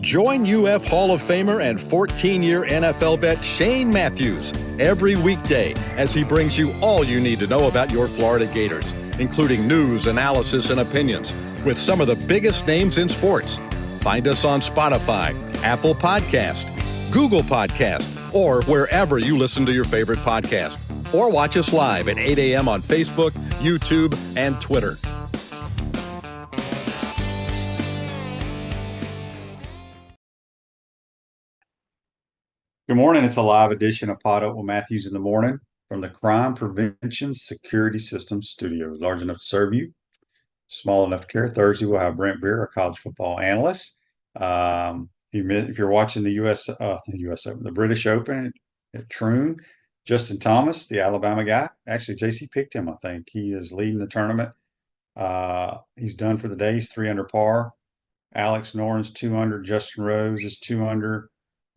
Join UF Hall of Famer and 14-year NFL vet Shane Matthews every weekday as he brings you all you need to know about your Florida Gators, including news, analysis, and opinions with some of the biggest names in sports. Find us on Spotify, Apple Podcast, Google Podcast, or wherever you listen to your favorite podcast. Or watch us live at 8 a.m. on Facebook, YouTube, and Twitter. Good morning. It's a live edition of PodUp with Matthews in the morning from the Crime Prevention Security Systems Studios. Large enough to serve you, small enough to care. Thursday, we'll have Brent Beaird, our college football analyst. If you're watching the the British Open at Troon, Justin Thomas, the Alabama guy, actually JC picked him, I think. He is leading the tournament. He's done for the day. He's 3 under par. Alex Noren's 2 under. Justin Rose is 2 under.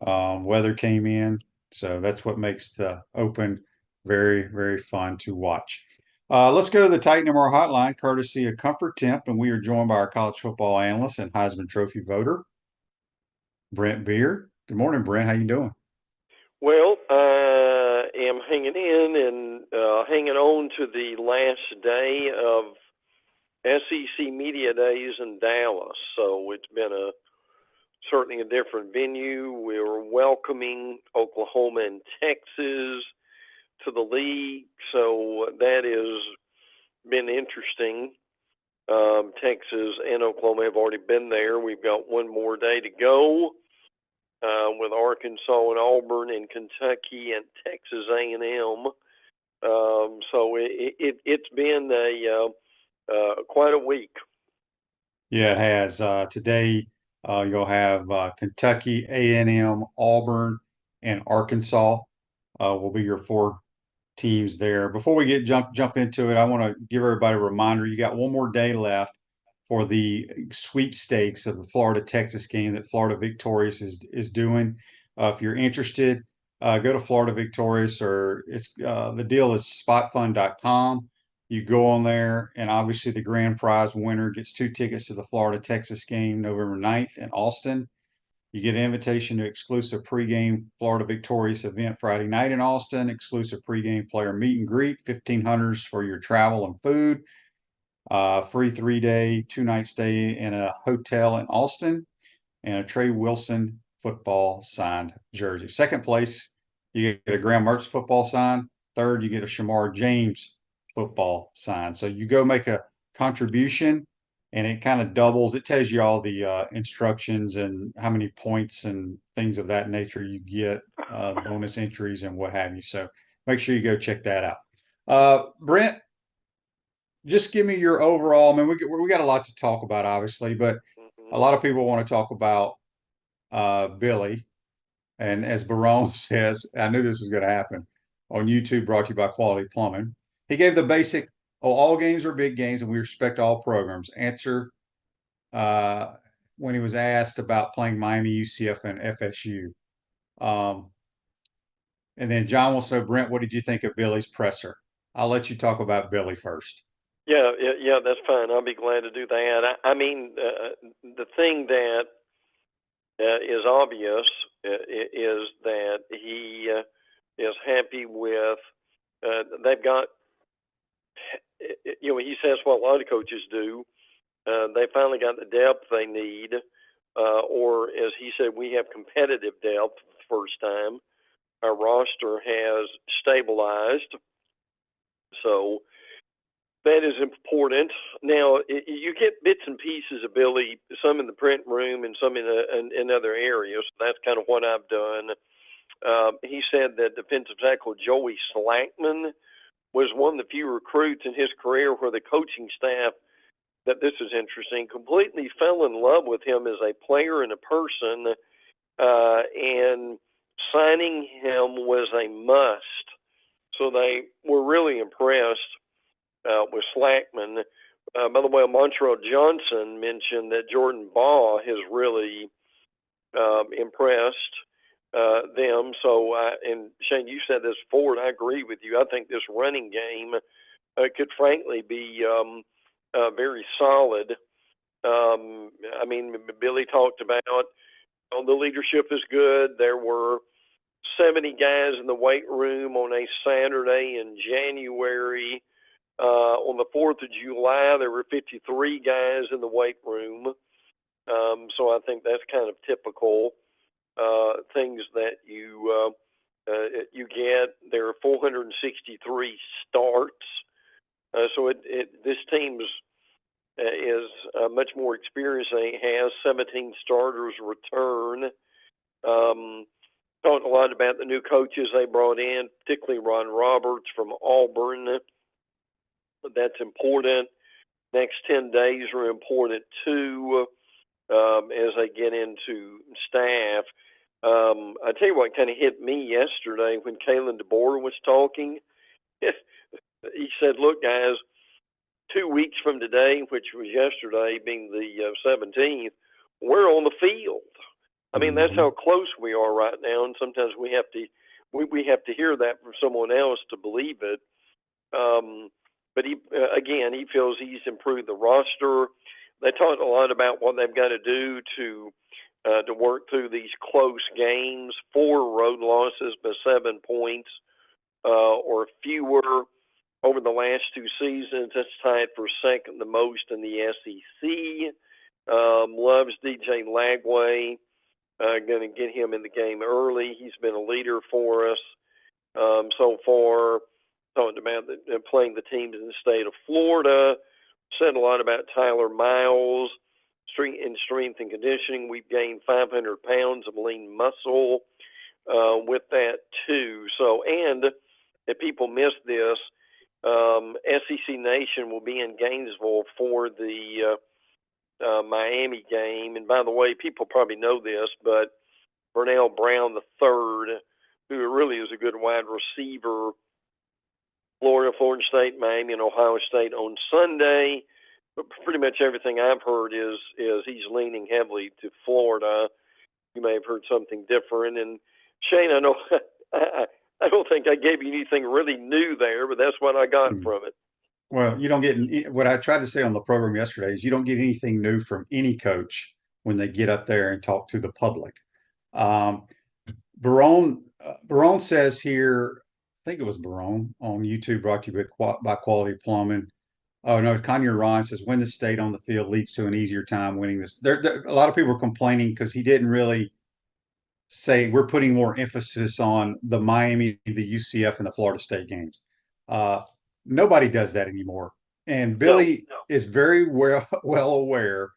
Weather came in, so that's what makes the Open very, very fun to watch. Let's go to the Titan MR hotline, courtesy of Comfort Temp, and we are joined by our college football analyst and Heisman Trophy voter, Brent Beaird. Good morning, Brent. How you doing? Well, I am hanging in and hanging on to the last day of SEC Media Days in Dallas. So it's been certainly a different venue. We're welcoming Oklahoma and Texas to the league, so that has been interesting. Texas and Oklahoma have already been there. We've got one more day to go with Arkansas and Auburn and Kentucky and Texas A&M. So it's been quite a week. Yeah, it has. Today, you'll have Kentucky, A&M, Auburn, and Arkansas will be your 4 teams there. Before we jump into it, I want to give everybody a reminder. You got one more day left for the sweepstakes of the Florida-Texas game that Florida Victorious is doing. If you're interested, go to Florida Victorious, or the deal is spotfund.com. You go on there, and obviously the grand prize winner gets 2 tickets to the Florida-Texas game November 9th in Austin. You get an invitation to exclusive pregame Florida Victorious event Friday night in Austin, exclusive pregame player meet and greet, $1,500 for your travel and food, free 3-day, 2-night stay in a hotel in Austin, and a Trey Wilson football signed jersey. Second place, you get a Graham Mertz football sign. Third, you get a Shamar James football sign. So you go make a contribution, and it kind of doubles. It tells you all the instructions and how many points and things of that nature you get, bonus entries and what have you. So make sure you go check that out. Brent, just give me your overall. I mean, we got a lot to talk about, obviously, but a lot of people want to talk about Billy. And as Barone says, I knew this was going to happen on YouTube, brought to you by Quality Plumbing. He gave the basic, all games are big games and we respect all programs answer when he was asked about playing Miami, UCF, and FSU. And then John will say, Brent, what did you think of Billy's presser? I'll let you talk about Billy first. Yeah, that's fine. I'll be glad to do that. I mean, the thing that is obvious is that he is happy with, they've got, he says what a lot of coaches do. They finally got the depth they need, or as he said, we have competitive depth for the first time. Our roster has stabilized, so that is important. Now, you get bits and pieces of Billy, some in the print room and some in other areas. That's kind of what I've done. He said that defensive tackle Joey Slackman was one of the few recruits in his career where the coaching staff, that this is interesting, completely fell in love with him as a player and a person, and signing him was a must. So they were really impressed with Slackman. By the way, Montreal Johnson mentioned that Jordan Baugh has really impressed them. So, and Shane, you said this forward, I agree with you. I think this running game could frankly be very solid. I mean, Billy talked about the leadership is good. There were 70 guys in the weight room on a Saturday in January. On the 4th of July, there were 53 guys in the weight room. So I think that's kind of typical things that you get. There are 463 starts. So this team's is much more experienced than it has. 17 starters return. Talked a lot about the new coaches they brought in, particularly Ron Roberts from Auburn. That's important. Next 10 days are important too, as they get into staff. I tell you what kind of hit me yesterday when Kalen DeBoer was talking. He said, "Look, guys, 2 weeks from today, which was yesterday, being the 17th, we're on the field." I mean, that's how close we are right now, and sometimes we have to hear that from someone else to believe it. But he feels he's improved the roster. They talked a lot about what they've got to do to work through these close games. 4 road losses by 7 points or fewer over the last 2 seasons. That's tied for second the most in the SEC. Loves DJ Lagway. Going to get him in the game early. He's been a leader for us so far. Talked about playing the teams in the state of Florida. Said a lot about Tyler Miles. In strength and conditioning, we've gained 500 pounds of lean muscle with that too. So, and if people miss this, SEC Nation will be in Gainesville for the Miami game. And by the way, people probably know this, but Vernell Brown III, who really is a good wide receiver, Florida State, Miami, and Ohio State on Sunday. But pretty much everything I've heard is he's leaning heavily to Florida. You may have heard something different. And Shane, I know I don't think I gave you anything really new there, but that's what I got from it. Well, you don't get what I tried to say on the program yesterday is you don't get anything new from any coach when they get up there and talk to the public. Barone says here, I think it was Barone on YouTube, brought to you by Quality Plumbing. Oh no, Kanye Ryan says win the state on the field leads to an easier time winning this. A lot of people are complaining because he didn't really say we're putting more emphasis on the Miami, the UCF, and the Florida State games. Nobody does that anymore. And Billy is very well aware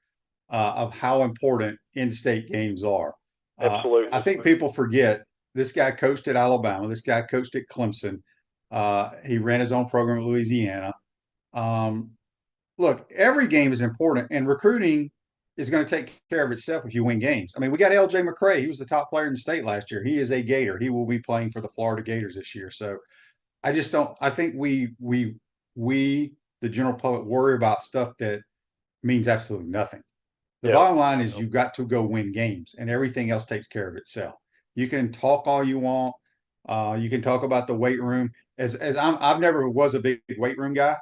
of how important in-state games are. Absolutely. I think people forget this guy coached at Alabama. This guy coached at Clemson. He ran his own program at Louisiana. Look, every game is important, and recruiting is going to take care of itself if you win games. I mean, we got L.J. McCray. He was the top player in the state last year. He is a Gator. He will be playing for the Florida Gators this year. So I just don't – I think we, the general public, worry about stuff that means absolutely nothing. The bottom line is you've got to go win games, and everything else takes care of itself. You can talk all you want. You can talk about the weight room. I've never was a big weight room guy.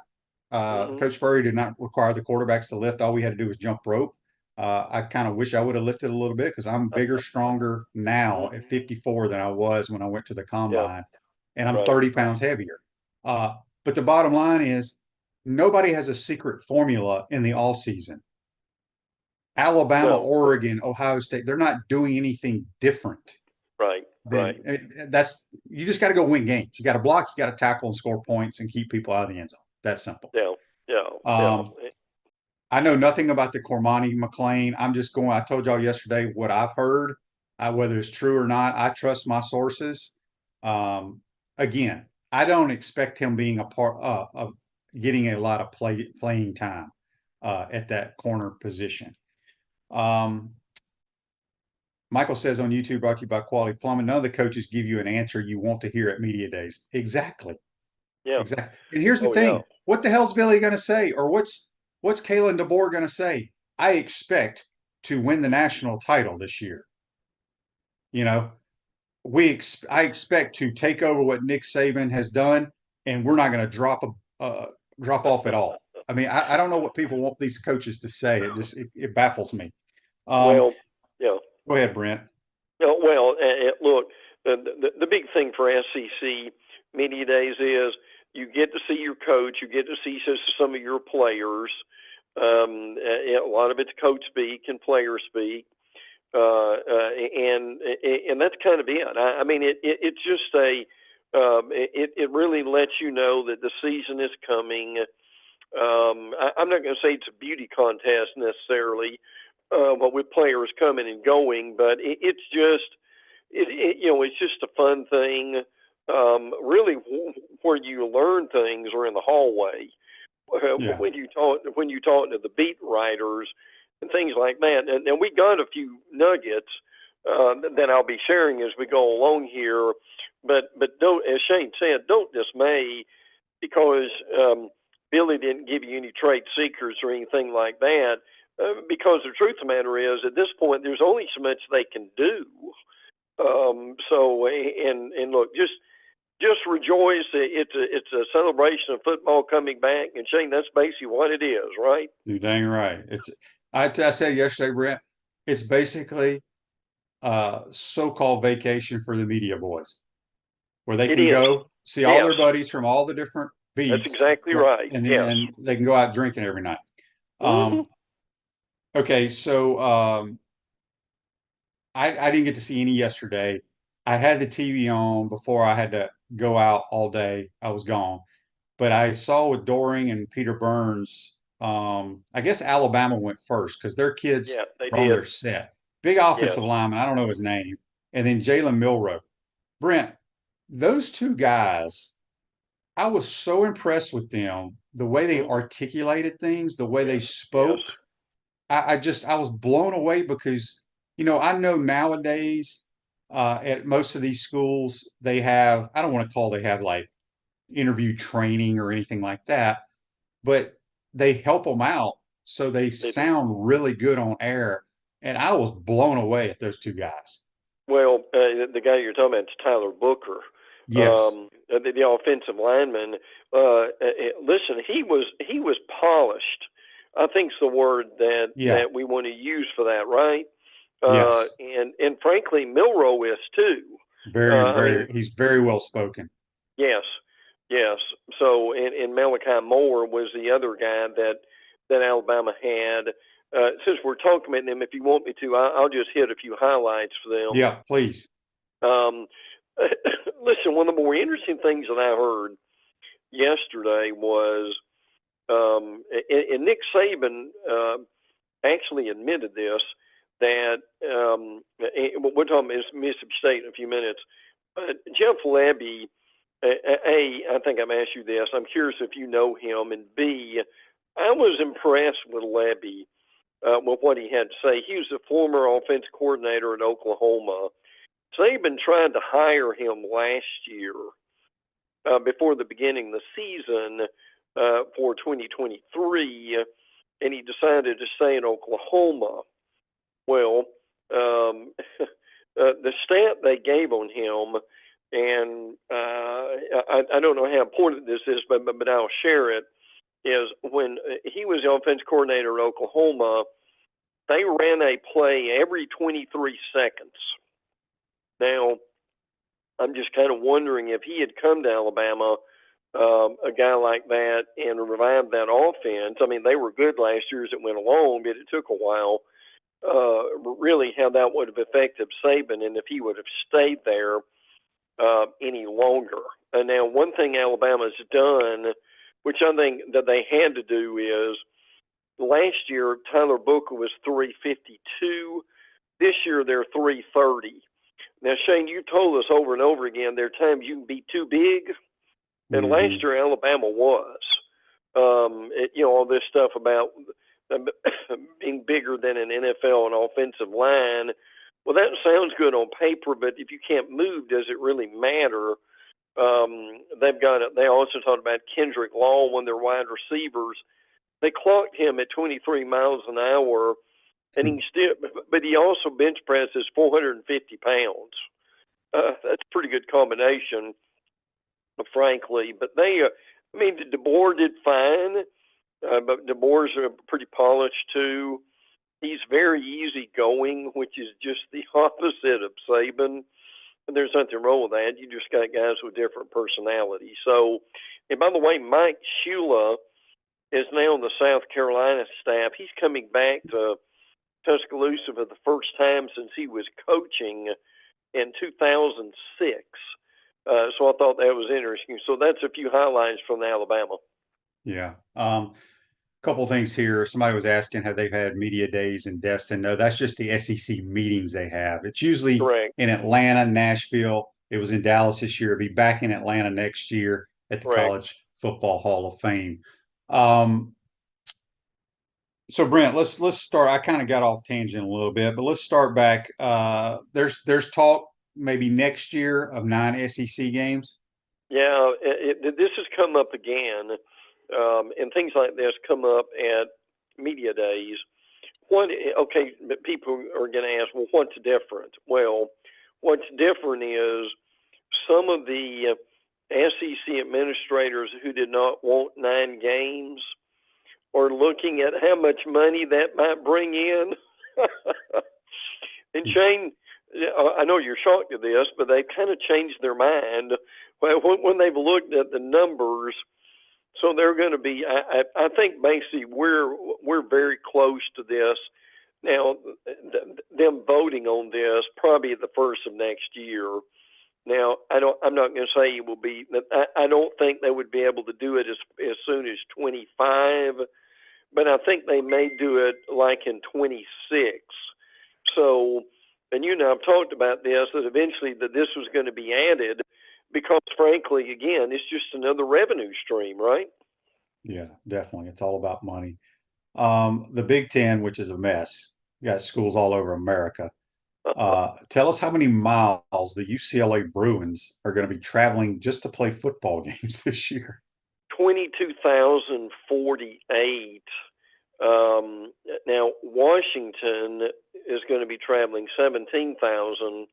Coach Spurrier did not require the quarterbacks to lift. All we had to do was jump rope. I kind of wish I would have lifted a little bit because I'm bigger, stronger now at 54 than I was when I went to the combine, and I'm 30 pounds heavier. But the bottom line is nobody has a secret formula in the all season. Alabama, Oregon, Ohio State, they're not doing anything different. Right. That's you just got to go win games. You got to block, you got to tackle and score points and keep people out of the end zone. That's simple. I know nothing about the Cormani McClain. I'm just going. I told y'all yesterday what I've heard, whether it's true or not. I trust my sources. Again, I don't expect him being a part of getting a lot of playing time at that corner position. Michael says on YouTube, brought to you by Quality Plumbing, none of the coaches give you an answer you want to hear at media days. Exactly. Yeah. Exactly. And here's the thing. What the hell's Billy going to say? Or what's Kalen DeBoer going to say? I expect to win the national title this year. You know, I expect to take over what Nick Saban has done, and we're not going to drop off at all. I mean, I don't know what people want these coaches to say. It baffles me. Well, yeah. Go ahead, Brent. No, well, look, the big thing for SEC media days is you get to see your coach, you get to see some of your players. A lot of it's coach speak and player speak, and that's kind of it. I mean, it's just it really lets you know that the season is coming. I'm not going to say it's a beauty contest necessarily, but with players coming and going, but it's just it's just a fun thing. Really, where you learn things are in the hallway. Yeah. When you talk to the beat writers and things like that, and we got a few nuggets that I'll be sharing as we go along here. But don't, as Shane said, don't dismay because Billy didn't give you any trade secrets or anything like that. Because the truth of the matter is, at this point, there's only so much they can do. And look, just rejoice. It's a celebration of football coming back, and Shane, that's basically what it is, right? You're dang right. I said yesterday, Brent, it's basically so-called vacation for the media boys, where they can go see all their buddies from all the different beats. That's exactly right. And then they can go out drinking every night. Okay, so I didn't get to see any yesterday. I had the TV on before I had to go out all day. I was gone. But I saw with Doring and Peter Burns, I guess Alabama went first because their kids were on their set. Big offensive lineman, I don't know his name. And then Jalen Milroe. Brent, those two guys, I was so impressed with them, the way they articulated things, the way they spoke. I was blown away because, I know nowadays at most of these schools, they have, I don't want to call they have like interview training or anything like that, but they help them out so they sound really good on air. And I was blown away at those two guys. Well, the guy you're talking about is Tyler Booker. Yes. The offensive lineman. Listen, he was polished. I think's the word that we want to use for that, right? Yes. And frankly, Milroe is too. He's very well spoken. Yes. So, and Malachi Moore was the other guy that Alabama had. Since we're talking about them, if you want me to, I'll just hit a few highlights for them. Yeah, please. Listen, one of the more interesting things that I heard yesterday was, and Nick Saban actually admitted this, that we're talking about Mississippi State in a few minutes, but Jeff Lebby, I think I've asked you this, I'm curious if you know him, and B, I was impressed with Lebby with what he had to say. He was the former offensive coordinator at Oklahoma. Saban tried to hire him last year before the beginning of the season for 2023, and he decided to stay in Oklahoma. Well, the stat they gave on him, and I don't know how important this is, but I'll share it, is when he was the offensive coordinator at Oklahoma, they ran a play every 23 seconds. Now, I'm just kind of wondering if he had come to Alabama, a guy like that, and revived that offense. I mean, they were good last year as it went along, but it took a while. Really, how that would have affected Saban, and if he would have stayed there any longer. And now, one thing Alabama's done, which I think that they had to do, is last year Tyler Booker was 352. This year they're 330. Now, Shane, you told us over and over again there are times you can be too big, and last year Alabama was. All this stuff about being bigger than an NFL and offensive line. Well, that sounds good on paper, but if you can't move, does it really matter? They also talked about Kendrick Law, one of their wide receivers. They clocked him at 23 miles an hour, and he also bench presses 450 pounds. That's a pretty good combination, frankly. But DeBoer did fine. but DeBoer's are pretty polished too. He's very easygoing, which is just the opposite of Saban. And there's nothing wrong with that. You just got guys with different personalities. So, and by the way, Mike Shula is now on the South Carolina staff. He's coming back to Tuscaloosa for the first time since he was coaching in 2006. So I thought that was interesting. So that's a few highlights from Alabama. Yeah. Couple things here. Somebody was asking have they had media days in Destin. No, that's just the SEC meetings they have. It's usually Correct. in Atlanta, Nashville. It was in Dallas this year. It'll be back in Atlanta next year at the Correct. College Football Hall of Fame. So Brent, let's start. I kind of got off tangent a little bit, but let's start back. There's talk maybe next year of 9 SEC games. Yeah, this has come up again, and things like this come up at media days. But people are going to ask, well, what's different? Well, what's different is some of the SEC administrators who did not want 9 games are looking at how much money that might bring in. And Shane, I know you're shocked at this, but they've kind of changed their mind when they've looked at the numbers. So they're going to be. I think basically we're very close to this now. Them voting on this probably at the first of next year. Now I'm not going to say it will be. I don't think they would be able to do it as soon as 25, but I think they may do it like in 26. So, and I've talked about this that eventually that this was going to be added. Because frankly, again, it's just another revenue stream, right? Yeah, definitely. It's all about money. The Big Ten, which is a mess, you got schools all over America. Tell us how many miles the UCLA Bruins are going to be traveling just to play football games this year. 22,048. Now, Washington is going to be traveling 17,000.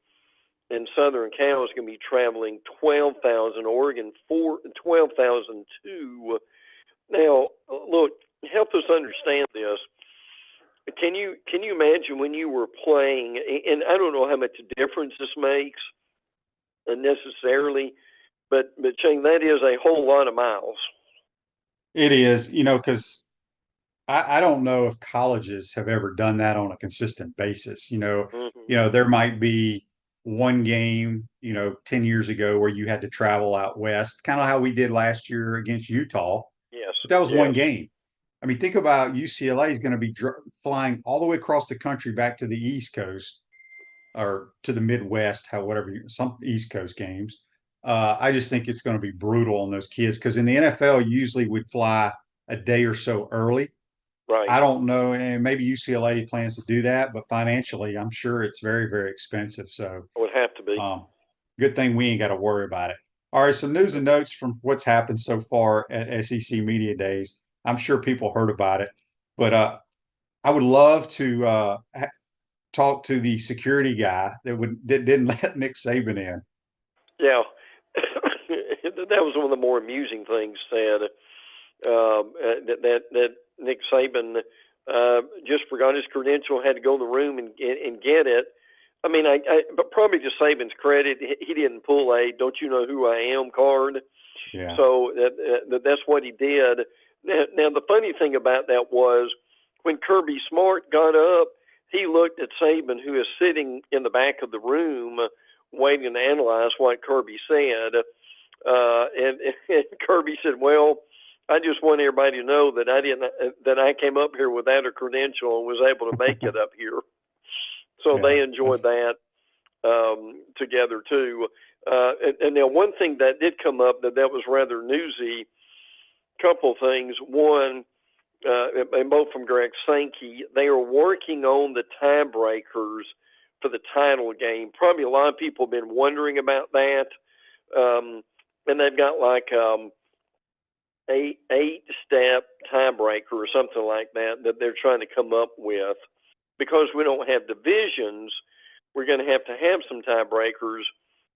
And Southern Cal is going to be traveling 12,000. Oregon 12,002. Now, look, help us understand this. Can you imagine when you were playing? And I don't know how much difference this makes necessarily, but Shane, that is a whole lot of miles. It is, because I don't know if colleges have ever done that on a consistent basis. There might be one game, 10 years ago where you had to travel out west, kind of how we did last year against Utah. Yes. But that was one game. I mean, think about UCLA is going to be flying all the way across the country back to the East Coast or to the Midwest, some East Coast games. I just think it's going to be brutal on those kids because in the NFL, you usually would fly a day or so early. Right. I don't know, and maybe UCLA plans to do that, but financially, I'm sure it's very, very expensive. So it would have to be. Good thing we ain't got to worry about it. All right, some news and notes from what's happened so far at SEC Media Days. I'm sure people heard about it, but I would love to talk to the security guy that didn't let Nick Saban in. Yeah, that was one of the more amusing things said. That Nick Saban just forgot his credential, had to go in the room and get it. I mean, but probably to Saban's credit, he didn't pull a "Don't you know who I am" card. Yeah. So that's what he did. Now the funny thing about that was when Kirby Smart got up, he looked at Saban, who is sitting in the back of the room, waiting to analyze what Kirby said, and Kirby said, "Well, I just want everybody to know that I came up here without a credential and was able to make it up here." So they enjoyed that together too. And now one thing that did come up that was rather newsy. Couple things. One, and both from Greg Sankey, they are working on the tiebreakers for the title game. Probably a lot of people have been wondering about that. And they've got like 8-step tiebreaker or something like that they're trying to come up with. Because we don't have divisions, we're going to have some tiebreakers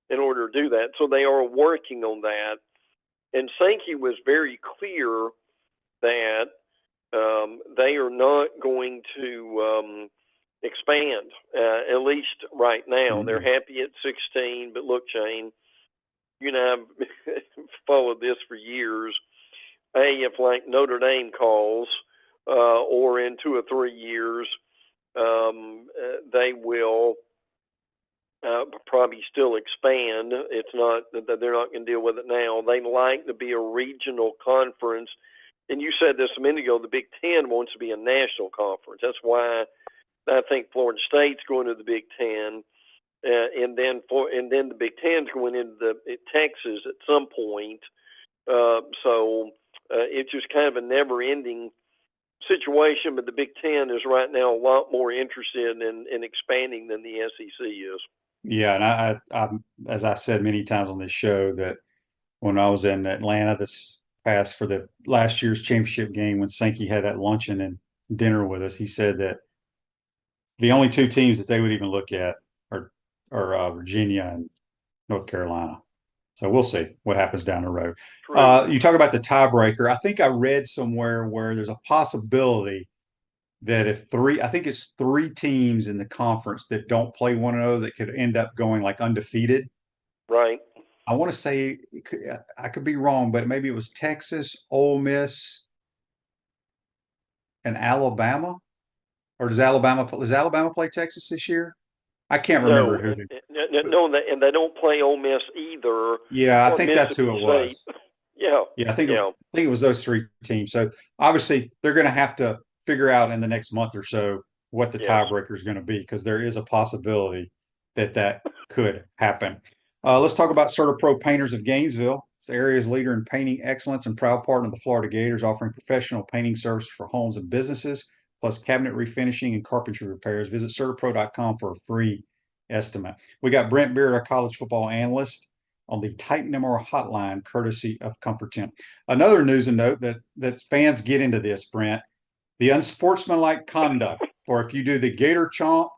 in order to do that. So they are working on that. And Sankey was very clear that they are not going to expand, at least right now. Mm-hmm. They're happy at 16, but look, Shane, you and I have followed this for years. If like Notre Dame calls, or in 2 or 3 years, they will probably still expand. It's not that they're not going to deal with it now. They like to be a regional conference. And you said this a minute ago, the Big Ten wants to be a national conference. That's why I think Florida State's going to the Big Ten, and then the Big Ten's going into Texas at some point. So it's just kind of a never-ending situation. But the Big Ten is right now a lot more interested in expanding than the SEC is. Yeah, and I as I said many times on this show, that when I was in Atlanta this past for the last year's championship game, when Sankey had that luncheon and dinner with us, he said that the only 2 teams that they would even look at are Virginia and North Carolina. So we'll see what happens down the road. You talk about the tiebreaker. I think I read somewhere where there's a possibility that I think it's 3 teams in the conference that don't play one another that could end up going like undefeated. Right. I want to say, I could be wrong, but maybe it was Texas, Ole Miss, and Alabama. Or does Alabama play Texas this year? I can't remember who. No, and they don't play Ole Miss either. Yeah, I think that's who it was. Yeah. I think it was those 3 teams. So obviously they're going to have to figure out in the next month or so what the tiebreaker is going to be, because there is a possibility that could happen. Let's talk about CertaPro Painters of Gainesville. It's the area's leader in painting excellence and proud partner of the Florida Gators, offering professional painting services for homes and businesses, plus cabinet refinishing and carpentry repairs. Visit CertaPro.com for a free estimate. We got Brent Beaird, our college football analyst, on the Titan MR hotline, courtesy of Comfort Temp. Another news and note that fans get into this, Brent, the unsportsmanlike conduct, or if you do the Gator chomp,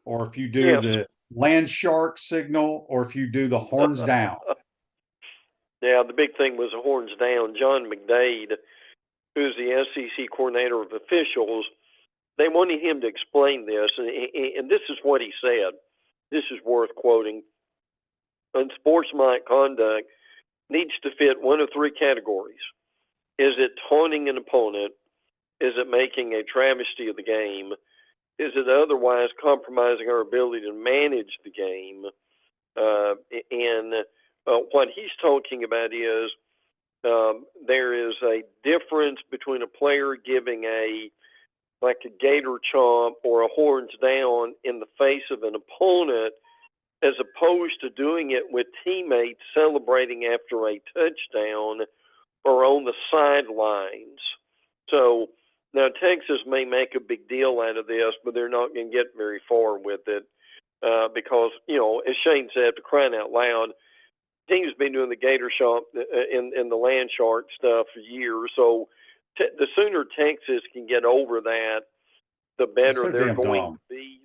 or if you do the land shark signal, or if you do the horns down. Yeah, the big thing was the horns down. John McDade, who's the SEC coordinator of officials, they wanted him to explain this, and this is what he said. This is worth quoting. Unsportsmanlike conduct needs to fit one of 3 categories. Is it taunting an opponent? Is it making a travesty of the game? Is it otherwise compromising our ability to manage the game? What he's talking about is there is a difference between a player giving a Gator chomp or a horns down in the face of an opponent, as opposed to doing it with teammates celebrating after a touchdown or on the sidelines. So now Texas may make a big deal out of this, but they're not going to get very far with it because, as Shane said, for crying out loud, teams been doing the Gator shop in the land shark stuff for years. So the sooner Texas can get over that, the better they're going to be.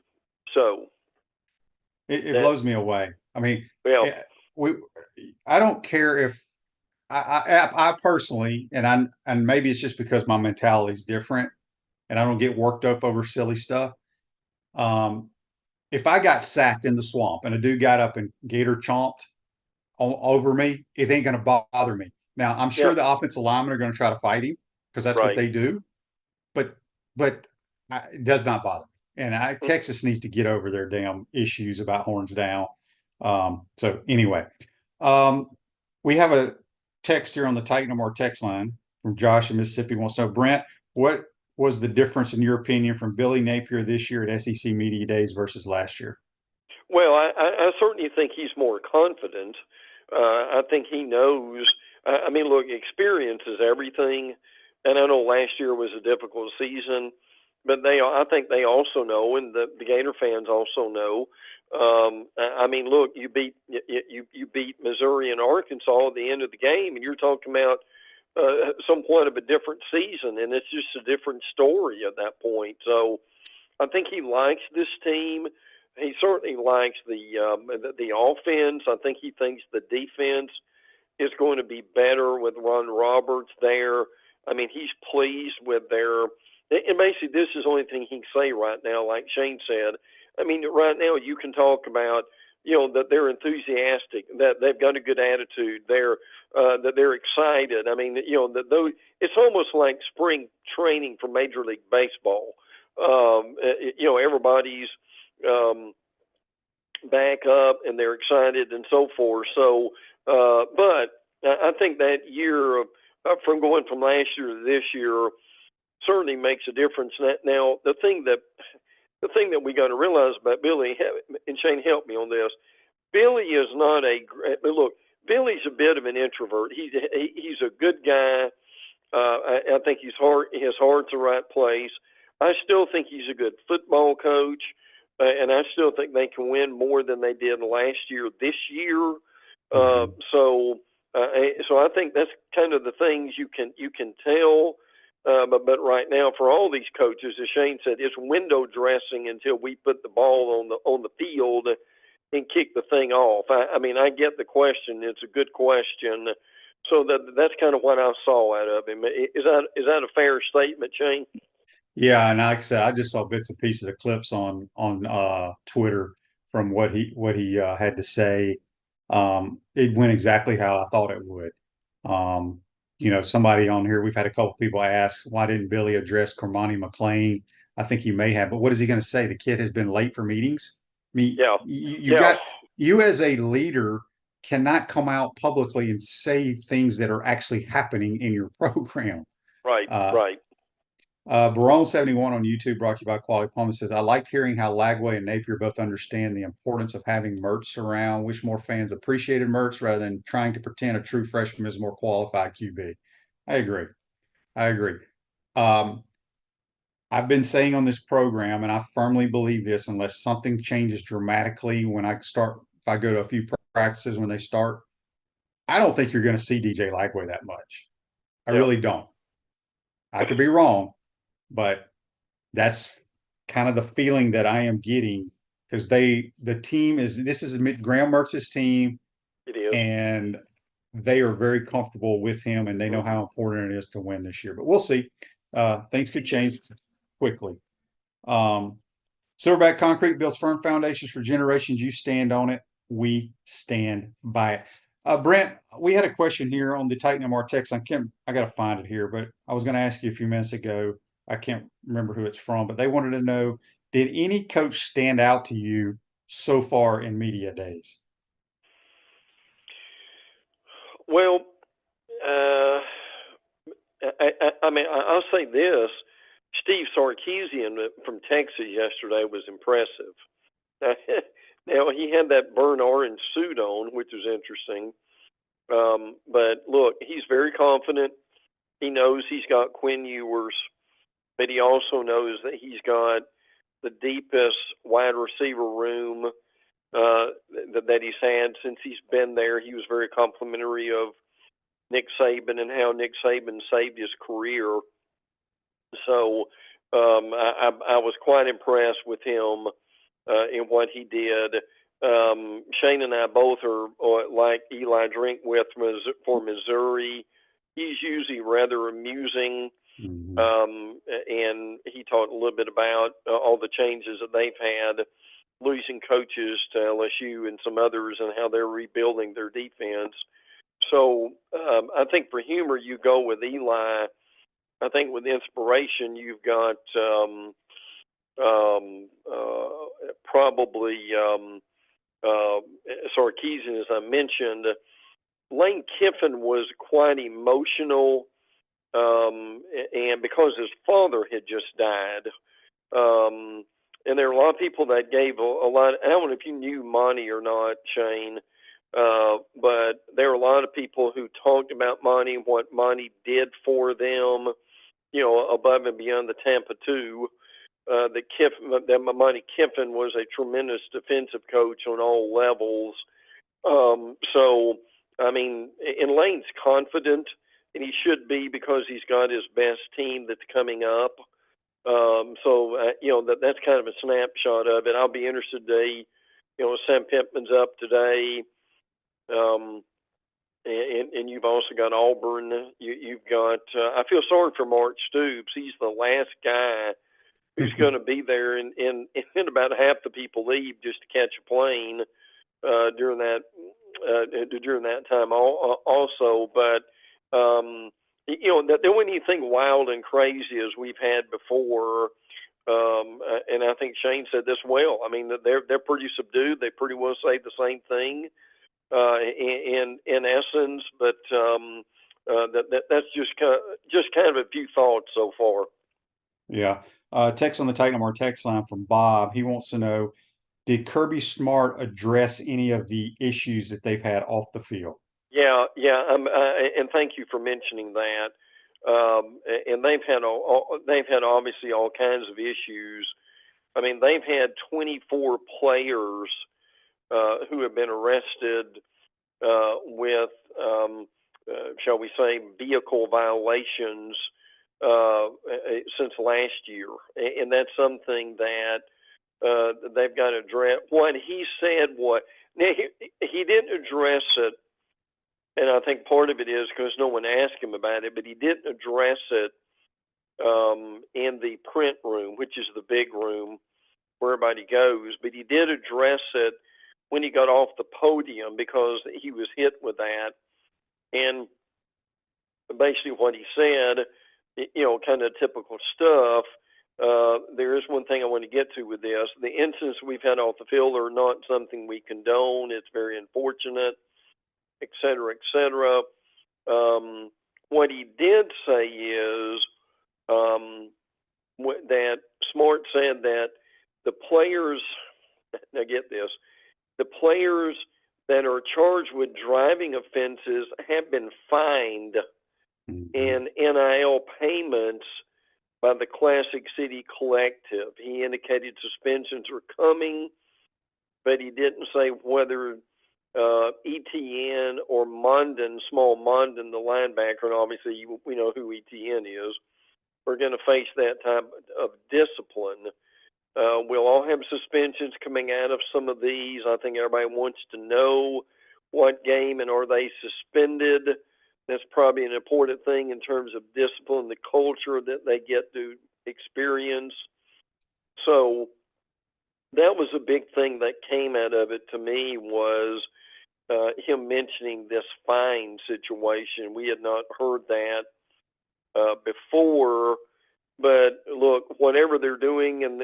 So it blows me away. I mean, I don't care if I personally, and maybe it's just because my mentality is different, and I don't get worked up over silly stuff. If I got sacked in the swamp and a dude got up and Gator chomped over me, it ain't going to bother me. Now, I'm sure the offensive linemen are going to try to fight him because that's what they do, but it does not bother me. And Texas needs to get over their damn issues about horns down. So anyway, we have a text here on the Titan MR text line from Josh in Mississippi. Wants to know, Brent, what was the difference in your opinion from Billy Napier this year at SEC Media Days versus last year? Well, I certainly think he's more confident. I think he knows. I mean, look, experience is everything. And I know last year was a difficult season, but I think they also know, and the Gator fans also know. I mean, look, you beat Missouri and Arkansas at the end of the game, and you're talking about somewhat of a different season, and it's just a different story at that point. So I think he likes this team. He certainly likes the offense. I think he thinks the defense is going to be better with Ron Roberts there. I mean, he's pleased with their, and basically this is the only thing he can say right now, like Shane said. I mean, right now you can talk about, that they're enthusiastic, that they've got a good attitude, that they're excited. I mean, that those, it's almost like spring training for Major League Baseball. Everybody's back up and they're excited and so forth. So, but I think that year from going from last year to this year certainly makes a difference. Now, the thing that we got to realize about Billy, and Shane helped me on this, Billy is not look, Billy's a bit of an introvert. He's a good guy. I think his heart's the right place. I still think he's a good football coach, and I still think they can win more than they did last year this year. So I think that's kind of the things you can tell. But right now, for all these coaches, as Shane said, it's window dressing until we put the ball on the field and kick the thing off. I mean, I get the question; it's a good question. So that's kind of what I saw out of him. Is that a fair statement, Shane? Yeah, and like I said, I just saw bits and pieces of clips on Twitter from what he had to say. It went exactly how I thought it would. Somebody on here, we've had a couple people ask, why didn't Billy address Cormani McClain? I think he may have, but what is he going to say? The kid has been late for meetings. I mean, Yeah. You as a leader cannot come out publicly and say things that are actually happening in your program. Right. Right. Barone71 on YouTube, brought to you by Quality Plumbing, says, I liked hearing how Lagway and Napier both understand the importance of having Mertz around. Wish more fans appreciated Mertz rather than trying to pretend a true freshman is a more qualified QB. I agree. I've been saying on this program, and I firmly believe this, unless something changes dramatically if I go to a few practices when they start, I don't think you're going to see DJ Lagway that much. I really don't. I could be wrong, but that's kind of the feeling that I am getting, because this is Graham Mertz's team. It is. And they are very comfortable with him, and they know how important it is to win this year. But we'll see. Things could change quickly. Silverback Concrete builds firm foundations for generations. You stand on it. We stand by it. Brent, we had a question here on the Titan MR text. I got to find it here, but I was going to ask you a few minutes ago. I can't remember who it's from, but they wanted to know, did any coach stand out to you so far in media days? Well, I mean, I'll say this. Steve Sarkisian from Texas yesterday was impressive. Now, he had that burnt orange suit on, which was interesting. But look, he's very confident. He knows he's got Quinn Ewers, but he also knows that he's got the deepest wide receiver room that he's had since he's been there. He was very complimentary of Nick Saban and how Nick Saban saved his career. So I was quite impressed with him in what he did. Shane and I both are like Eli Drinkwith for Missouri. He's usually rather amusing. And he talked a little bit about all the changes that they've had, losing coaches to LSU and some others, and how they're rebuilding their defense. So I think for humor, you go with Eli. I think with inspiration, you've got probably Sarkisian, as I mentioned. Lane Kiffin was quite emotional, and because his father had just died. And there are a lot of people that gave a lot. I don't know if you knew Monty or not, Shane, but there are a lot of people who talked about Monty and what Monty did for them, above and beyond the Tampa 2. That Monty Kiffin was a tremendous defensive coach on all levels. So, I mean, and Lane's confident, and he should be, because he's got his best team that's coming up. That's kind of a snapshot of it. I'll be interested to see, Sam Pittman's up today. and you've also got Auburn. You've got. I feel sorry for Mark Stoops. He's the last guy who's going to be there, and about half the people leave just to catch a plane during that time. Also, but there wasn't anything wild and crazy as we've had before. And I think Shane said this well. I mean, they're pretty subdued. They pretty well say the same thing in essence, but that's just kind of a few thoughts so far. Yeah. Text on the Titan our text line from Bob. He wants to know, did Kirby Smart address any of the issues that they've had off the field? Yeah. And thank you for mentioning that. And they've had obviously all kinds of issues. I mean, they've had 24 players who have been arrested with, shall we say, vehicle violations since last year, and that's something that they've got to address. What he said, now he didn't address it. And I think part of it is because no one asked him about it, but he didn't address it in the print room, which is the big room where everybody goes. But he did address it when he got off the podium because he was hit with that. And basically what he said, kind of typical stuff. There is one thing I want to get to with this. The incidents we've had off the field are not something we condone. It's very unfortunate, et cetera, et cetera. What he did say is that Smart said that the players, now get this, the players that are charged with driving offenses have been fined in NIL payments by the Classic City Collective. He indicated suspensions are coming, but he didn't say whether ETN or Mondon, small Mondon, the linebacker, and obviously we know who ETN is, are going to face that type of discipline. We'll all have suspensions coming out of some of these. I think everybody wants to know what game and are they suspended. That's probably an important thing in terms of discipline, the culture that they get to experience. So that was a big thing that came out of it to me was him mentioning this fine situation. We had not heard that before. But look, whatever they're doing, and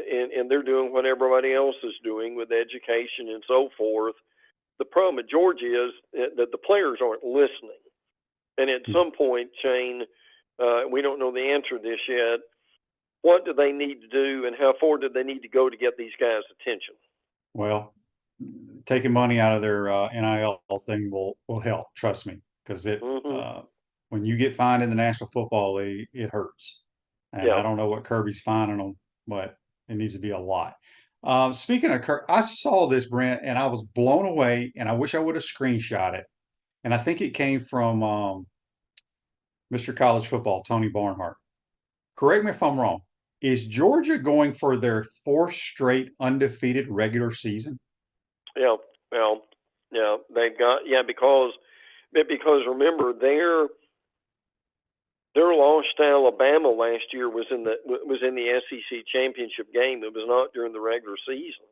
they're doing what everybody else is doing with education and so forth, the problem with Georgia is that the players aren't listening. And at some point, Shane, we don't know the answer to this yet. What do they need to do, and how far do they need to go to get these guys' attention? Well, taking money out of their NIL thing will help. Trust me, because when you get fined in the National Football League, it hurts. And I don't know what Kirby's finding them, but it needs to be a lot. Speaking of Kirby, I saw this, Brent, and I was blown away, and I wish I would have screenshot it. And I think it came from Mr. College Football, Tony Barnhart. Correct me if I'm wrong. Is Georgia going for their fourth straight undefeated regular season? Yeah, well, yeah, they've got because remember their loss to Alabama last year was in the SEC championship game. It was not during the regular season.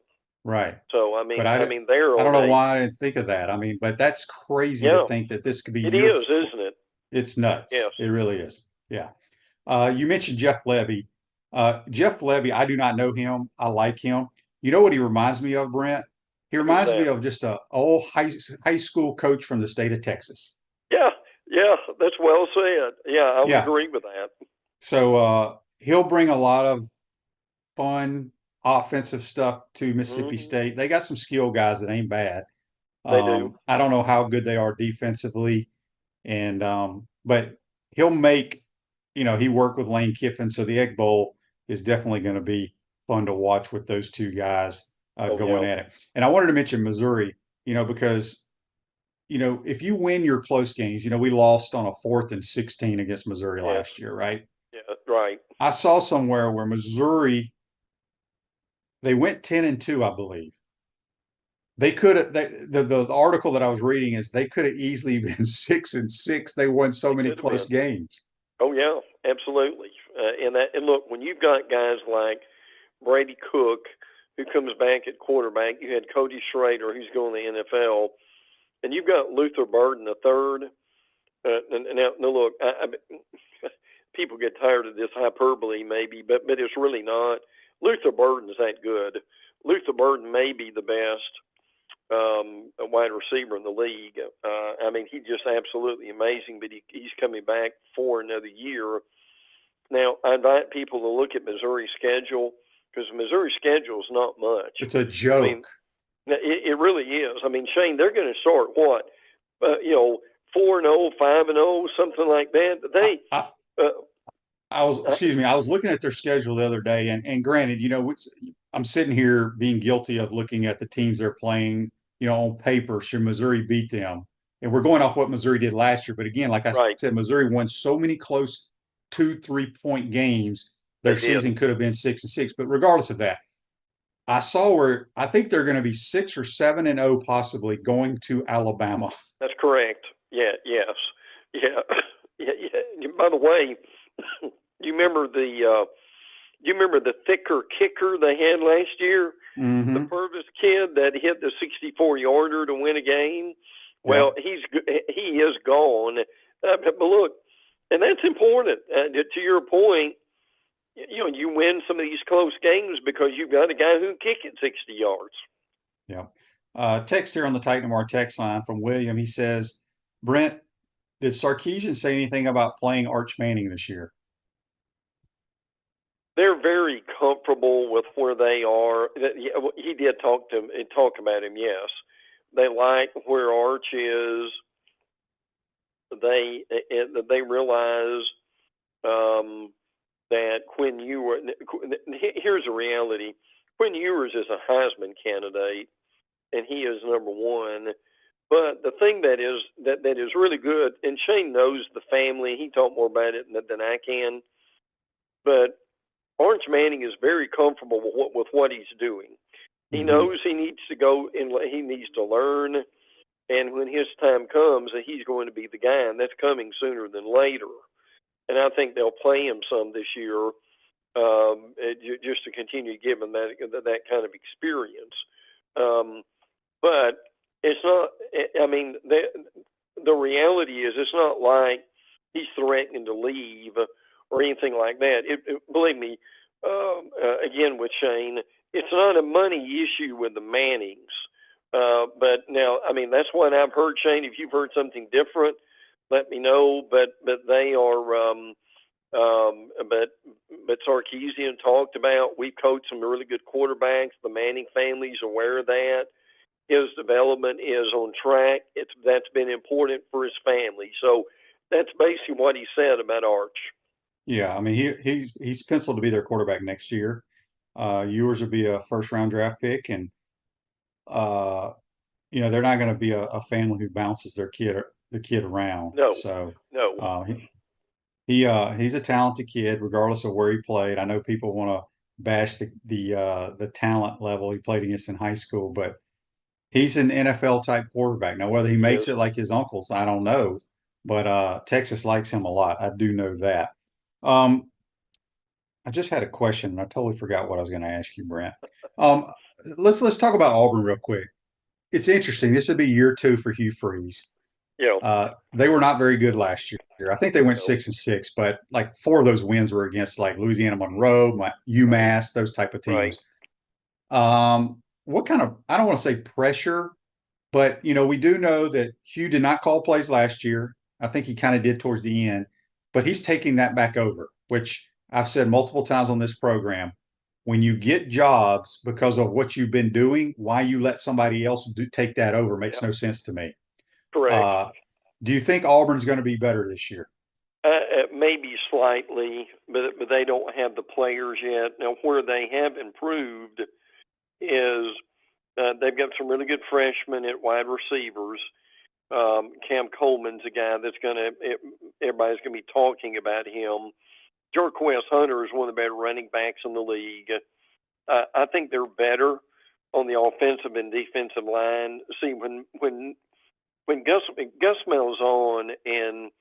Right. So I mean, I don't know why I didn't think of that. I mean, but that's crazy to think that this could be. It is, isn't it? It's nuts. Yes. It really is. Yeah. You mentioned Jeff Lebby. Jeff Lebby, I do not know him. I like him. You know what he reminds me of, Brent? He reminds me of just an old high school coach from the state of Texas. Yeah, that's well said. Yeah, I would agree with that. So he'll bring a lot of fun offensive stuff to Mississippi State. They got some skill guys that ain't bad. They do. I don't know how good they are defensively, and but he'll make. He worked with Lane Kiffin, so the Egg Bowl is definitely going to be fun to watch with those two guys going at it. And I wanted to mention Missouri, because if you win your close games, we lost on a 4th and 16 against Missouri last year, right? Yeah, right. I saw somewhere where Missouri, they went 10-2, I believe. they could have the article that I was reading is they could have easily been 6-6. They won so They many could have close been. games. Oh yeah, absolutely. And look, when you've got guys like Brady Cook, who comes back at quarterback, you had Cody Schrader, who's going to the NFL, and you've got Luther Burden the third. And now, look, people get tired of this hyperbole, maybe, but it's really not. Luther Burden's that good. Luther Burden may be the best wide receiver in the league. I mean, he's just absolutely amazing, but he's coming back for another year. Now, I invite people to look at Missouri's schedule, because Missouri's schedule is not much. It's a joke. I mean, it really is. I mean, Shane, they're going to start what? 4-0, 5-0, something like that. I was looking at their schedule the other day, and granted, I'm sitting here being guilty of looking at the teams they're playing, on paper, should Missouri beat them? And we're going off what Missouri did last year. But again, like I said, Missouri won so many close 2-3 point games. Their season could have been 6-6. But regardless of that, I saw where I think they're going to be 6 or 7-0, possibly going to Alabama. That's correct. Yeah. Yes. Yeah. Yeah. By the way, you remember the thicker kicker they had last year? Mm-hmm. The Purvis kid that hit the 64-yarder to win a game. Well, he is gone. But look, and that's important. To your point, you win some of these close games because you've got a guy who can kick it 60 yards. Yeah. Text here on the Titan of our text line from William. He says, Brent, did Sarkisian say anything about playing Arch Manning this year? They're very comfortable with where they are. He did talk about him. Yes, they like where Arch is. They realize that Quinn Ewers. Here's the reality: Quinn Ewers is a Heisman candidate, and he is number one. But the thing that is really good, and Shane knows the family. He talked more about it than I can, but Arch Manning is very comfortable with what he's doing. He knows he needs to go and he needs to learn, and when his time comes, he's going to be the guy, and that's coming sooner than later. And I think they'll play him some this year, just to continue to give him that kind of experience. But it's not. I mean, the reality is, it's not like he's threatening to leave or anything like that. Believe me, again with Shane, it's not a money issue with the Mannings. But now, I mean, that's what I've heard, Shane. If you've heard something different, let me know. But they are. But Sarkisian talked about, we've coached some really good quarterbacks. The Manning family's aware of that. His development is on track. That's been important for his family. So that's basically what he said about Arch. Yeah, I mean he's penciled to be their quarterback next year. Ewers will be a first-round draft pick, and they're not going to be a family who bounces the kid around. No, so no. He's a talented kid, regardless of where he played. I know people want to bash the talent level he played against in high school, but he's an NFL type quarterback. Now, whether he makes it like his uncles, I don't know, but Texas likes him a lot. I do know that. I just had a question, and I totally forgot what I was going to ask you, Brent. Let's talk about Auburn real quick. It's interesting. This would be year 2 for Hugh Freeze. Yeah. They were not very good last year. I think they went 6-6, but like 4 of those wins were against like Louisiana Monroe, UMass, those type of teams. Right. What kind of, I don't want to say pressure, but we do know that Hugh did not call plays last year. I think he kind of did towards the end, but he's taking that back over, which I've said multiple times on this program. When you get jobs because of what you've been doing, why you let somebody else take that over makes no sense to me. Correct. Do you think Auburn's going to be better this year? Maybe slightly, but they don't have the players yet. Now, where they have improved is they've got some really good freshmen at wide receivers. Cam Coleman's a guy everybody's going to be talking about him. Jarquez Hunter is one of the better running backs in the league. I think they're better on the offensive and defensive line. See, when Gus Malzahn and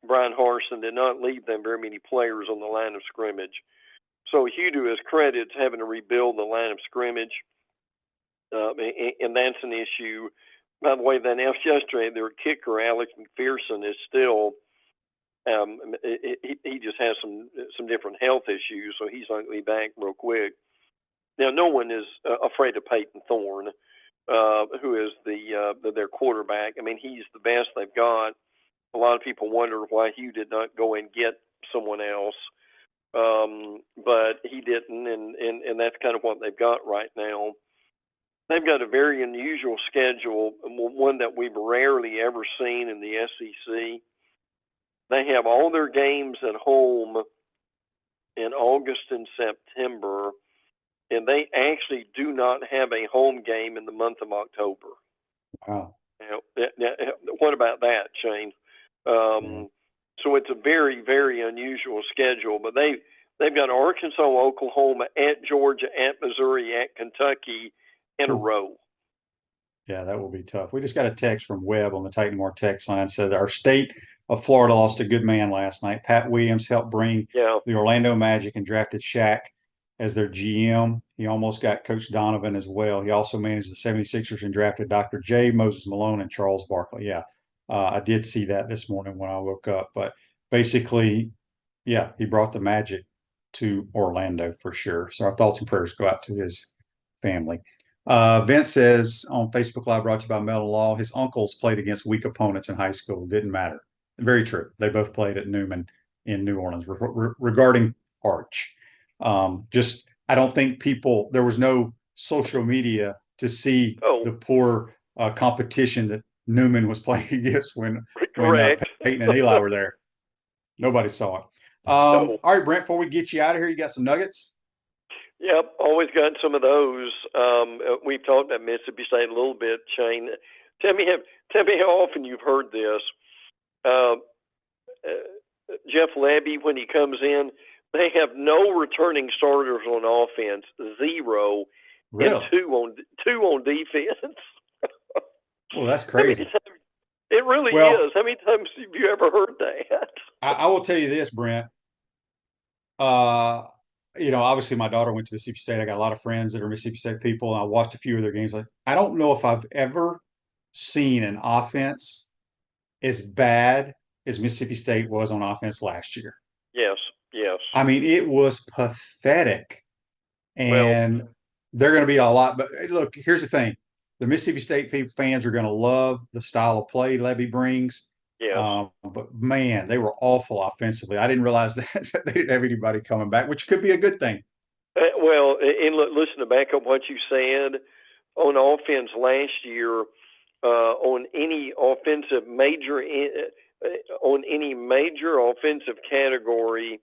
Brian Harsin did not leave them very many players on the line of scrimmage. So Hugh, to his credit, is having to rebuild the line of scrimmage, and that's an issue. By the way, they announced yesterday their kicker, Alex McPherson, is still he just has some different health issues, so he's not going to be back real quick. Now, no one is afraid of Peyton Thorne, who is their quarterback. I mean, he's the best they've got. A lot of people wonder why Hugh did not go and get someone else, but he didn't, and that's kind of what they've got right now. They've got a very unusual schedule, one that we've rarely ever seen in the SEC. They have all their games at home in August and September, and they actually do not have a home game in the month of October. Wow. Now, what about that, Shane? So it's a very, very unusual schedule, but they've got Arkansas, Oklahoma, at Georgia, at Missouri, at Kentucky in a row. Yeah, that will be tough. We just got a text from Webb on the Titan More text line. Said our state of Florida lost a good man last night. Pat Williams helped bring the Orlando Magic and drafted Shaq as their GM. He almost got Coach Donovan as well. He also managed the 76ers and drafted Dr. J, Moses Malone, and Charles Barkley. Yeah, I did see that this morning when I woke up. But basically, yeah, he brought the Magic to Orlando for sure. So our thoughts and prayers go out to his family. Vince says on Facebook Live, brought to you by Metal Law, his uncles played against weak opponents in high school. Didn't matter. Very true. They both played at Newman in New Orleans. Regarding Arch, I don't think there was no social media to see the poor competition that Newman was playing against when Peyton and Eli were there. Nobody saw it. All right, Brent, before we get you out of here, you got some nuggets? Yep, always got some of those. We've talked about Mississippi State a little bit, Shane. Tell me how often you've heard this. Jeff Lebby, when he comes in, they have no returning starters on offense, 0, really? And two on defense. Well, that's crazy. It really is. How many times have you ever heard that? I will tell you this, Brent. Obviously my daughter went to Mississippi State. I got a lot of friends that are Mississippi State people, and I watched a few of their games. I don't know if I've ever seen an offense as bad as Mississippi State was on offense last year. Yes. I mean, it was pathetic. And they're going to be a lot. But look, here's the thing. The Mississippi State fans are going to love the style of play Lebby brings. Yeah. But man, they were awful offensively. I didn't realize that they didn't have anybody coming back, which could be a good thing. And listen, to back up what you said, on offense last year, on any major offensive category,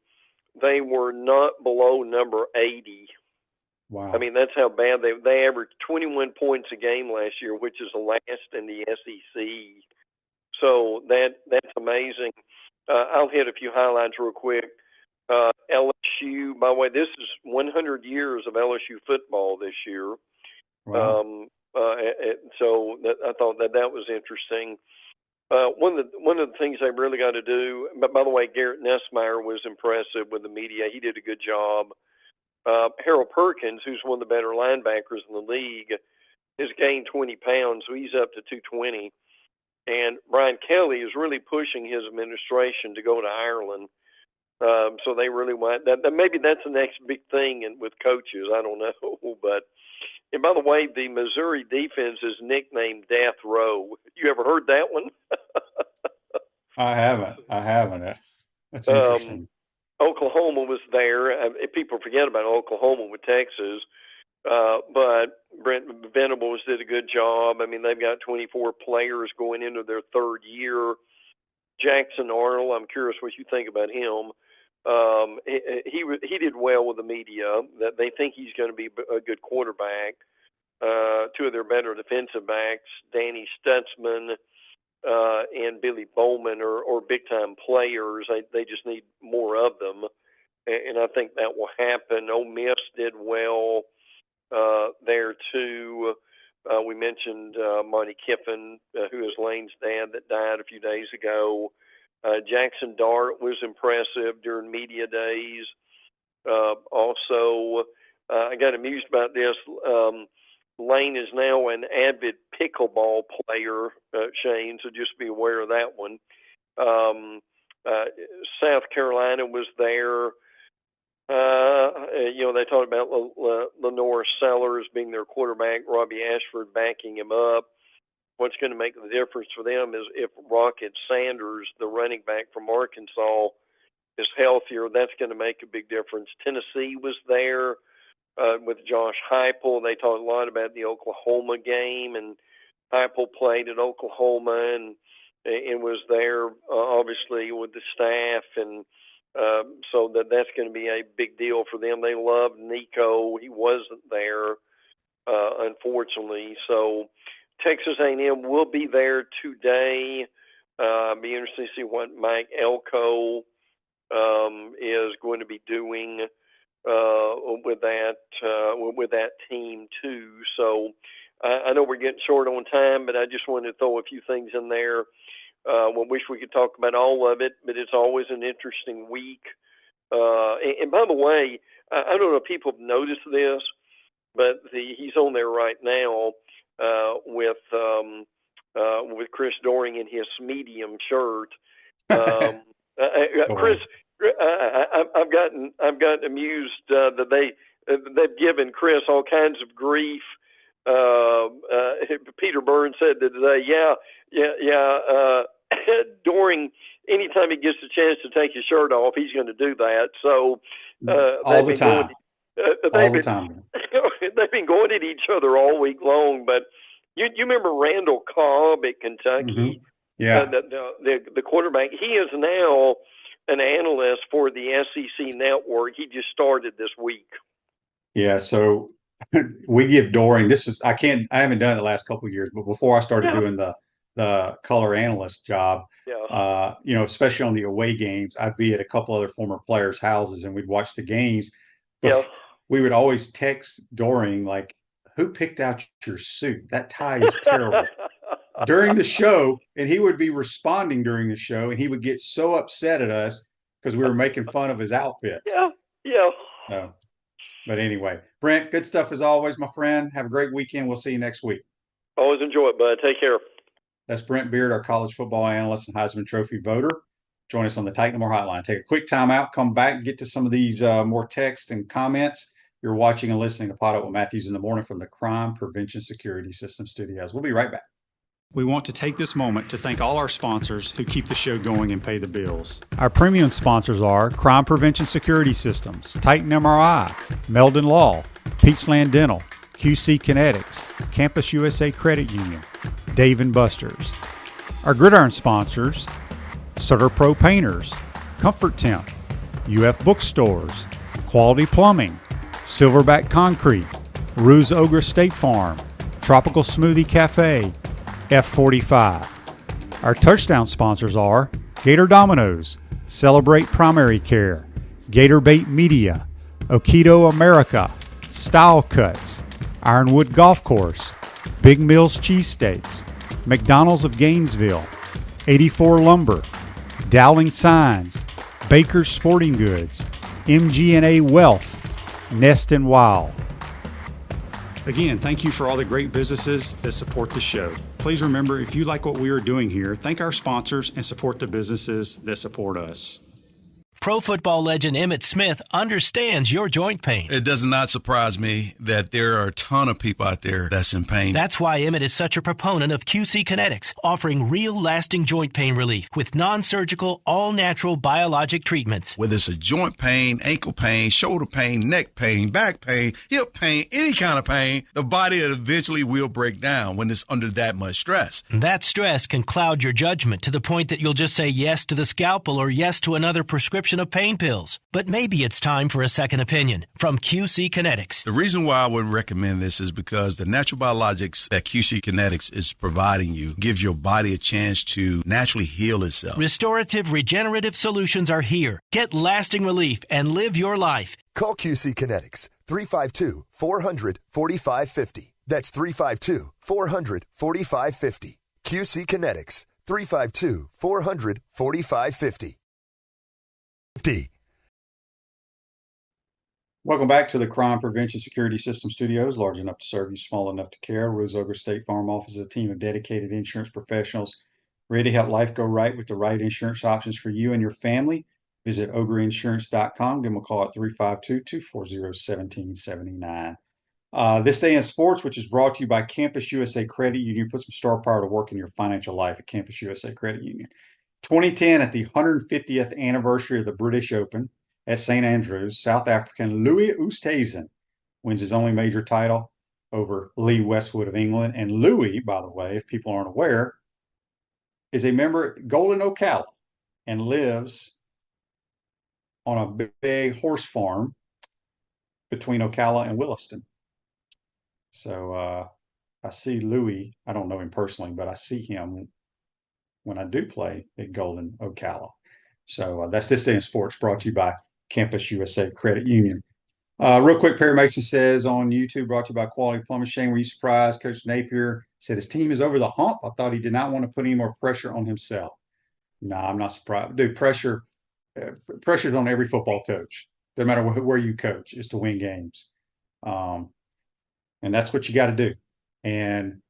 they were not below number 80. Wow. I mean, that's how bad they averaged 21 points a game last year, which is the last in the SEC. So that's amazing. I'll hit a few highlights real quick. LSU, by the way, this is 100 years of LSU football this year. Wow. So I thought that was interesting. One of the things they really got to do, but by the way, Garrett Nussmeier was impressive with the media. He did a good job. Harold Perkins, who's one of the better linebackers in the league, has gained 20 pounds, so he's up to 220. And Brian Kelly is really pushing his administration to go to Ireland. So they really want that. Maybe that's the next big thing with coaches. I don't know. And by the way, the Missouri defense is nicknamed Death Row. You ever heard that one? I haven't. That's interesting. Oklahoma was there. People forget about Oklahoma with Texas. But Brent Venables did a good job. I mean, they've got 24 players going into their third year. Jackson Arnold, I'm curious what you think about him. He did well with the media. That they think he's going to be a good quarterback. Two of their better defensive backs, Danny Stutzman and Billy Bowman, are big-time players. They just need more of them, and I think that will happen. Ole Miss did well. there too. We mentioned Monty Kiffin, who is Lane's dad, that died a few days ago. Jackson Dart was impressive during media days. Also, I got amused about this. Lane is now an avid pickleball player, Shane, so just be aware of that one. South Carolina was there. They talked about Lenore Sellers being their quarterback, Robbie Ashford backing him up. What's going to make the difference for them is if Rocket Sanders, the running back from Arkansas, is healthier. That's going to make a big difference. Tennessee was there with Josh Heupel. They talked a lot about the Oklahoma game, and Heupel played at Oklahoma and was there obviously with the staff, and so that's going to be a big deal for them. They loved Nico. He wasn't there, unfortunately. So Texas A&M will be there today. Be interesting to see what Mike Elko is going to be doing with that team too. So I know we're getting short on time, but I just wanted to throw a few things in there. We wish we could talk about all of it, but it's always an interesting week. And by the way, I don't know if people have noticed this, but he's on there right now with Chris Doering in his medium shirt. Chris, I've gotten amused that they've given Chris all kinds of grief. Peter Burns said that today, Doering, anytime he gets a chance to take his shirt off, he's going to do that. So all the time. They've been going at each other all week long. But you remember Randall Cobb at Kentucky? Mm-hmm. Yeah, the quarterback. He is now an analyst for the SEC network. He just started this week. Yeah, so we give Doering. I haven't done it the last couple of years, but before I started doing the color analyst job, especially on the away games, I'd be at a couple other former players' houses and we'd watch the games. But we would always text Doering like, "Who picked out your suit? That tie is terrible." During the show, and he would be responding during the show, and he would get so upset at us because we were making fun of his outfits. But anyway, Brent, good stuff as always, my friend. Have a great weekend. We'll see you next week. Always enjoy it, bud. Take care. That's Brent Beaird, our college football analyst and Heisman Trophy voter. Join us on the Titan More Hotline. Take a quick time out, come back, and get to some of these more texts and comments. You're watching and listening to PodUp with Matthews in the Morning from the Crime Prevention Security System Studios. We'll be right back. We want to take this moment to thank all our sponsors who keep the show going and pay the bills. Our premium sponsors are Crime Prevention Security Systems, Titan MRI, Meldon Law, Peachland Dental, QC Kinetics, Campus USA Credit Union, Dave & Buster's. Our Gridiron sponsors, Sutter Pro Painters, Comfort Temp, UF Bookstores, Quality Plumbing, Silverback Concrete, Ruse Ogre State Farm, Tropical Smoothie Cafe, F45. Our touchdown sponsors are Gator Dominoes, Celebrate Primary Care, Gator Bait Media, Okido America, Style Cuts, Ironwood Golf Course, Big Mills Cheesesteaks, McDonald's of Gainesville, 84 Lumber, Dowling Signs, Baker's Sporting Goods, MG&A Wealth, Nest and Wild. Again, thank you for all the great businesses that support the show. Please remember, if you like what we are doing here, thank our sponsors and support the businesses that support us. Pro football legend Emmitt Smith understands your joint pain. It does not surprise me that there are a ton of people out there that's in pain. That's why Emmitt is such a proponent of QC Kinetics, offering real lasting joint pain relief with non-surgical, all-natural biologic treatments. Whether it's a joint pain, ankle pain, shoulder pain, neck pain, back pain, hip pain, any kind of pain, the body eventually will break down when it's under that much stress. That stress can cloud your judgment to the point that you'll just say yes to the scalpel or yes to another prescription of pain pills. But maybe it's time for a second opinion from QC Kinetics. The reason why I would recommend this is because the natural biologics that QC Kinetics is providing you gives your body a chance to naturally heal itself. Restorative, regenerative solutions are here. Get lasting relief and live your life. Call QC Kinetics 352-400-4550. That's 352-400-4550. QC Kinetics, 352-400-4550. Welcome back to the Crime Prevention Security System Studios, large enough to serve you, small enough to care. Rose Ogre State Farm Office is a team of dedicated insurance professionals ready to help life go right with the right insurance options for you and your family. Visit ogreinsurance.com. Give them a call at 352-240-1779. This Day in Sports, which is brought to you by Campus USA Credit Union. Put some star power to work in your financial life at Campus USA Credit Union. 2010, at the 150th anniversary of the British Open at St. Andrews, South African Louis Oosthuizen wins his only major title over Lee Westwood of England. And Louis, by the way, if people aren't aware, is a member at Golden Ocala and lives on a big horse farm between Ocala and Williston. So I see Louis. I don't know him personally, but I see him when I do play at Golden Ocala. So that's This Day in Sports, brought to you by Campus USA Credit Union. Real quick, Perry Mason says on YouTube, brought to you by Quality Plumbing. Shane, were you surprised? Coach Napier said his team is over the hump. I thought he did not want to put any more pressure on himself. No, I'm not surprised. Dude, pressure's on every football coach, no matter where you coach, is to win games. And that's what you got to do. And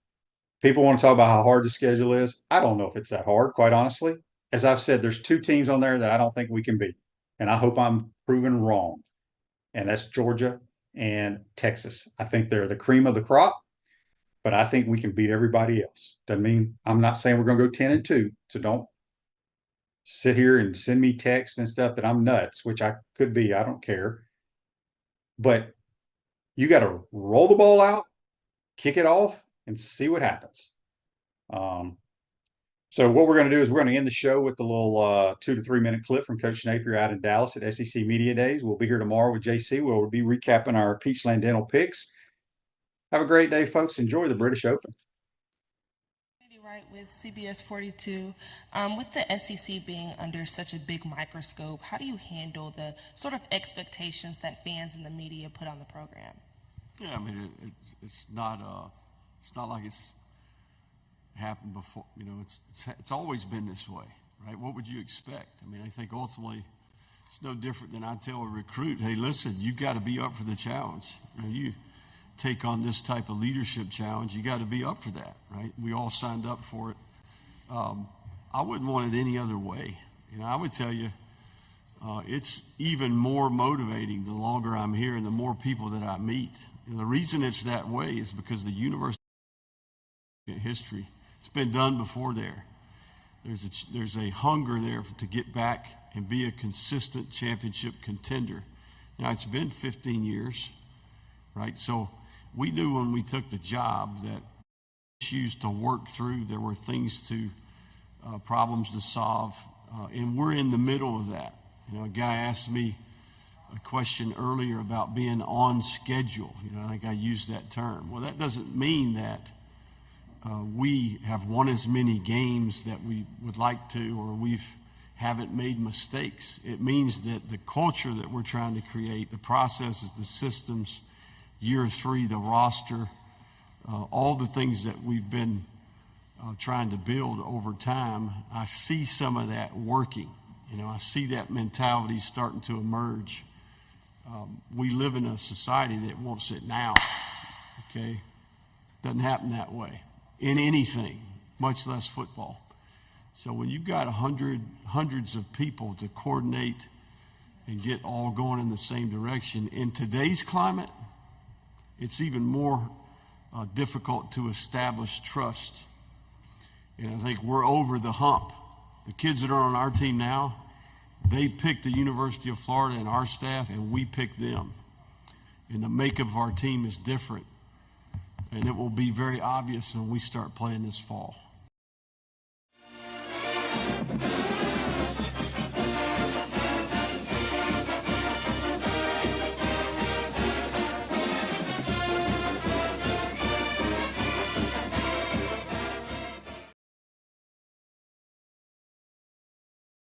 people want to talk about how hard the schedule is. I don't know if it's that hard, quite honestly. As I've said, there's two teams on there that I don't think we can beat. And I hope I'm proven wrong. And that's Georgia and Texas. I think they're the cream of the crop, but I think we can beat everybody else. Doesn't mean, I'm not saying we're going to go 10-2. So don't sit here and send me texts and stuff that I'm nuts, which I could be. I don't care. But you got to roll the ball out, kick it off, and see what happens. So what we're going to do is we're going to end the show with a little 2 to 3 minute clip from Coach Napier out in Dallas at SEC Media Days. We'll be here tomorrow with JC. We'll be recapping our Peachland Dental picks. Have a great day, folks. Enjoy the British Open. Right, with CBS 42, with the SEC being under such a big microscope, how do you handle the sort of expectations that fans and the media put on the program? Yeah, I mean, it's not like it's happened before. You know, it's always been this way, right? What would you expect? I mean, I think ultimately it's no different than I tell a recruit, hey, listen, you got to be up for the challenge. You take on this type of leadership challenge, you got to be up for that, right? We all signed up for it. I wouldn't want it any other way. You know, I would tell you, it's even more motivating the longer I'm here and the more people that I meet. And the reason it's that way is because the university history, it's been done before there. There's a hunger there to get back and be a consistent championship contender. Now, it's been 15 years, right? So we knew when we took the job that issues to work through, there were things to, problems to solve, and we're in the middle of that. You know, a guy asked me a question earlier about being on schedule. You know, I think I used that term. Well, that doesn't mean that we have won as many games that we would like to, or haven't made mistakes. It means that the culture that we're trying to create, the processes, the systems, year 3, the roster, all the things that we've been trying to build over time, I see some of that working. You know, I see that mentality starting to emerge. We live in a society that wants it now, okay? Doesn't happen that way in anything, much less football. So when you've got hundreds of people to coordinate and get all going in the same direction, in today's climate, it's even more difficult to establish trust. And I think we're over the hump. The kids that are on our team now, they picked the University of Florida and our staff, and we picked them. And the makeup of our team is different. And it will be very obvious when we start playing this fall.